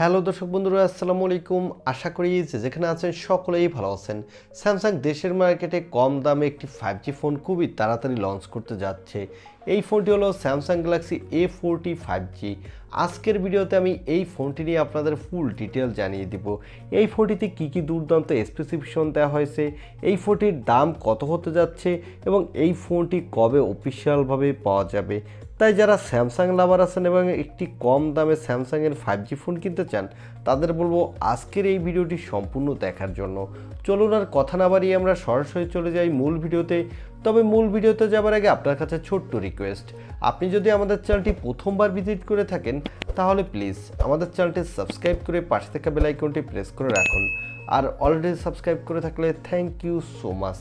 Hello দর্শক বন্ধুরা, আসসালামু আলাইকুম। আশা করি যেখানে আছেন সকলেই ভালো আছেন। স্যামসাং দেশের মার্কেটে কম দামে একটি 5G ফোন খুবই তাড়াতাড়ি লঞ্চ করতে যাচ্ছে। এই ফোনটি হলো স্যামসাং গ্যালাক্সি A14 5G। আজকের ভিডিওতে আমি এই ফোনটি নিয়ে আপনাদের ফুল ডিটেল জানিয়ে দিব। এই ফোনটিতে কী দুর্দান্ত স্পেসিফিকেশন দেওয়া হয়েছে, এই ফোনটির দাম কত হতে যাচ্ছে এবং এই ফোনটি কবে অফিসিয়ালভাবে পাওয়া যাবে। তাই যারা স্যামসাং লাভার আছেন এবং একটি কম দামে স্যামসাংয়ের 5G ফোন কিনতে চান, তাদের বলবো আজকের এই ভিডিওটি সম্পূর্ণ দেখার জন্য। চলুন আর কথা না বাড়িয়ে আমরা সরাসরি চলে যাই মূল ভিডিওতে। তবে মূল ভিডিওতে যাবার আগে আপনার কাছে ছোট্ট রিকোয়েস্ট, আপনি যদি আমাদের চ্যানেলটি প্রথমবার ভিজিট করে থাকেন তাহলে প্লিজ আমাদের চ্যানেলটি সাবস্ক্রাইব করে পাশে থাকা বেল আইকনটি প্রেস করে রাখুন। আর অলরেডি সাবস্ক্রাইব করে থাকলে থ্যাংক ইউ সো মাচ।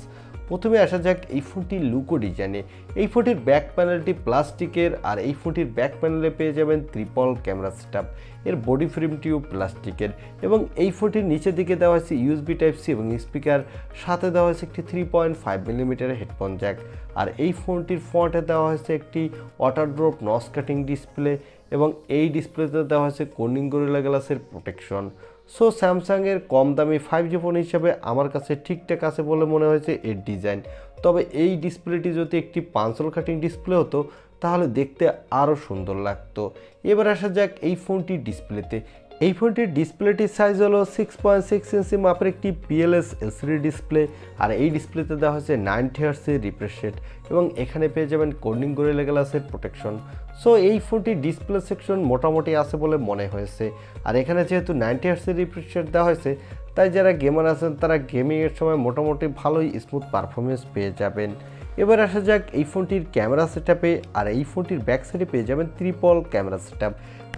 প্রথমে আসা যাক এই ফোনটির লুক ও ডিজাইনে। এই ফোনটির ব্যাক প্যানেলটি প্লাস্টিকের, আর এই ফোনটির ব্যাক প্যানেলে পেয়ে যাবেন ট্রিপল ক্যামেরা সেটআপ। এর বডি ফ্রেমটিও প্লাস্টিকের এবং এই ফোনটির নিচের দিকে দেওয়া হয়েছে USB Type-C এবং স্পিকার, সাথে দেওয়া হয়েছে একটি 3.5 মিলিমিটারের হেডফোন জ্যাক। আর এই ফোনটির ফ্রন্টে দেওয়া হয়েছে একটি water drop notch cutting display এবং এই ডিসপ্লেতে দেওয়া হয়েছে কর্নিং গরিলা গ্লাসের প্রোটেকশন। সো স্যামসাংয়ের কম দামি 5G ফোন হিসাবে আমার কাছে ঠিকঠাক আছে বলে মনে হয়েছে এর ডিজাইন। তবে এই ডিসপ্লেটি যদি একটি পাঞ্চল কাটিং ডিসপ্লে হতো তাহলে দেখতে আরও সুন্দর লাগতো। এবার আসা যাক এই ফোনটির ডিসপ্লেতে। এই ফোনটির ডিসপ্লেটির সাইজ হলো 6.6 ইঞ্চি মাপের একটি PLS LCD ডিসপ্লে। আর এই ডিসপ্লেতে দেওয়া হয়েছে 90 হার্টজের রিফ্রেশ রেট এবং এখানে পেয়ে যাবেন কর্নিং গরিলা গ্লাসের প্রোটেকশন। সো এই ফোনটির ডিসপ্লে সেকশন মোটামুটি আছে বলে মনে হয়েছে। আর এখানে যেহেতু 90 হার্টজের রিফ্রেশ রেট দেওয়া হয়েছে, তাই যারা গেমার আছেন তারা গেমিংয়ের সময় মোটামুটি ভালোই স্মুথ পারফরমেন্স পেয়ে যাবেন। এবার আসা যাক এই ফোনটির ক্যামেরা সেটআপে। আর এই ফোনটির ব্যাক সাইডে পেয়ে যাবেন ট্রিপল ক্যামেরা সেটআপ,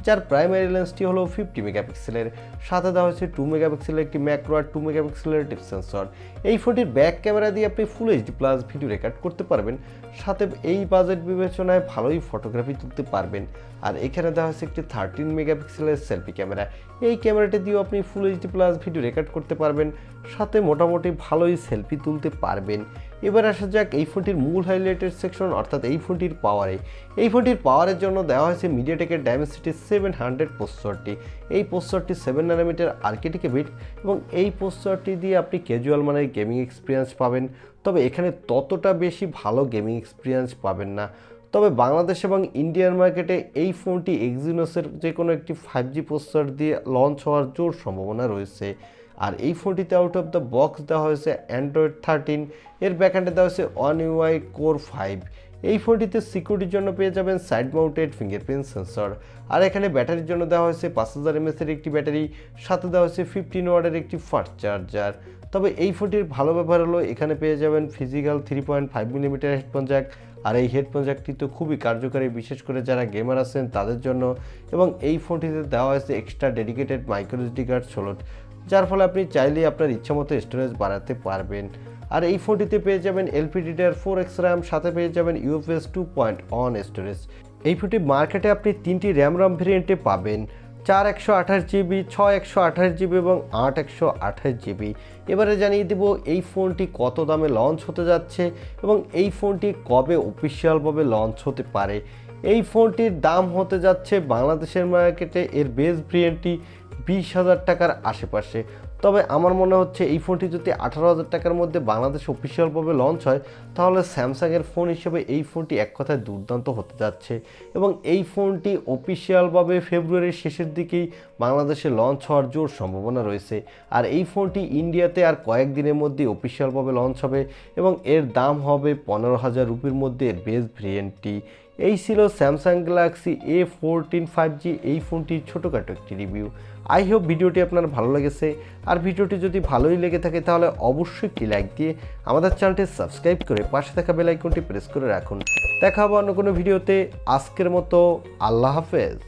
যার প্রাইমারি লেন্সটি হলো 50 মেগাপিক্সেলের, সাথে দেওয়া হয়েছে 2 মেগাপিক্সেলের একটি ম্যাক্রো আর 2 মেগাপিক্সেলের ডিপ সেন্সর। এই ফোনটির ব্যাক ক্যামেরা দিয়ে আপনি ফুল HD+ ভিডিও রেকর্ড করতে পারবেন, সাথে এই বাজেট বিবেচনায় ভালোই ফটোগ্রাফি তুলতে পারবেন। আর এখানে দেওয়া হয়েছে একটি 13 মেগাপিক্সেলের সেলফি ক্যামেরা। এই ক্যামেরাটি দিয়েও আপনি ফুল HD+ ভিডিও রেকর্ড করতে পারবেন, সাথে মোটামুটি ভালোই সেলফি তুলতে পারবেন। এবার আসা যাক এই ফোনটির মূল হাইলাইটের সেকশন, অর্থাৎ এই ফোনটির পাওয়ারে। এই ফোনটির পাওয়ারের জন্য দেওয়া হয়েছে মিডিয়াটেকের ডায়মেনসিটি 700 প্রসেসরটি। এই প্রসেসরটি 7 ন্যানোমিটার আর্কিটেকে বিট এবং এই প্রসেসরটি দিয়ে আপনি ক্যাজুয়াল মানের গেমিং এক্সপিরিয়েন্স পাবেন। তবে এখানে ততটা বেশি ভালো গেমিং এক্সপিরিয়েন্স পাবেন না। তবে বাংলাদেশ এবং ইন্ডিয়ান মার্কেটে এই ফোনটি এক্সিনোসের যে কোনো একটি 5G প্রসেসর দিয়ে লঞ্চ হওয়ার জোর সম্ভাবনা রয়েছে। আর এই ফোনটিতে আউট অফ দ্য বক্স দেওয়া হয়েছে Android 13, এর ব্যাকএন্ডে দেওয়া হয়েছে One UI Core 5। এই ফোনটিতে সিকিউরিটির জন্য পেয়ে যাবেন সাইড মাউন্টেড ফিঙ্গারপ্রিন্ট সেন্সর। আর এখানে ব্যাটারির জন্য দেওয়া হয়েছে 5000 mAh একটি ব্যাটারি, সাথে দেওয়া হয়েছে 15 ওয়াটের একটি ফাস্ট চার্জার। তবে এই ফোনটির ভালো ব্যবহার হলো এখানে পেয়ে যাবেন ফিজিক্যাল 3.5 মিলিমিটার হেডফোন জ্যাক। আর এই হেডফোন জ্যাকটি তো খুবই কার্যকারী, বিশেষ করে যারা গেমার আছেন তাদের জন্য। এবং এই ফোনটিতে দেওয়া হয়েছে extra dedicated micro SD card slot, যার ফলে আপনি চাইলেই আপনার ইচ্ছামতো স্টোরেজ বাড়াতে পারবেন। আর এই ফোনটিতে পেয়ে যাবেন LPDDR4X RAM, সাথে পেয়ে যাবেন UFS 2.1 স্টোরেজ। এই ফোনটি মার্কেটে আপনি 3টি RAM ভেরিয়েন্টে পাবেন, 4 128GB, 6 128GB এবং 8 128GB। এবারে জানিয়ে দেব এই ফোনটি কত দামে লঞ্চ হতে যাচ্ছে এবং এই ফোনটি কবে অফিসিয়ালভাবে লঞ্চ হতে পারে। এই ফোনটির দাম হতে যাচ্ছে বাংলাদেশের মার্কেটে এর বেস ভেরিয়েন্টটি 20,000 টাকার আশেপাশে। তবে আমার মনে হচ্ছে এই ফোনটি যদি 18,000 টাকার মধ্যে বাংলাদেশে অফিসিয়ালভাবে লঞ্চ হয় তাহলে স্যামসাংয়ের ফোন হিসেবে এই ফোনটি এক কথায় দুর্দান্ত হতে যাচ্ছে। এবং এই ফোনটি অফিসিয়ালভাবে ফেব্রুয়ারির শেষের দিকেই বাংলাদেশে লঞ্চ হওয়ার জোর সম্ভাবনা রয়েছে। আর এই ফোনটি ইন্ডিয়াতে আর কয়েকদিনের মধ্যেই অফিসিয়ালভাবে লঞ্চ হবে এবং এর দাম হবে 15,000 রুপির মধ্যে এর বেস ভেরিয়েন্টটি। এই ছিল স্যামসাং গ্যালাক্সি A14 5G এই ফোনটির ছোটোখাটো একটি রিভিউ। আই হোপ ভিডিওটি আপনার ভালো লেগেছে। আর ভিডিওটি যদি ভালোই লেগে থাকে তাহলে অবশ্যই একটি লাইক দিয়ে আমাদের চ্যানেলটি সাবস্ক্রাইব করে পাশে থাকা বেল আইকনটি প্রেস করে রাখুন। দেখা হবে অন্য কোনো ভিডিওতে। আজকের মতো আল্লাহ হাফেজ।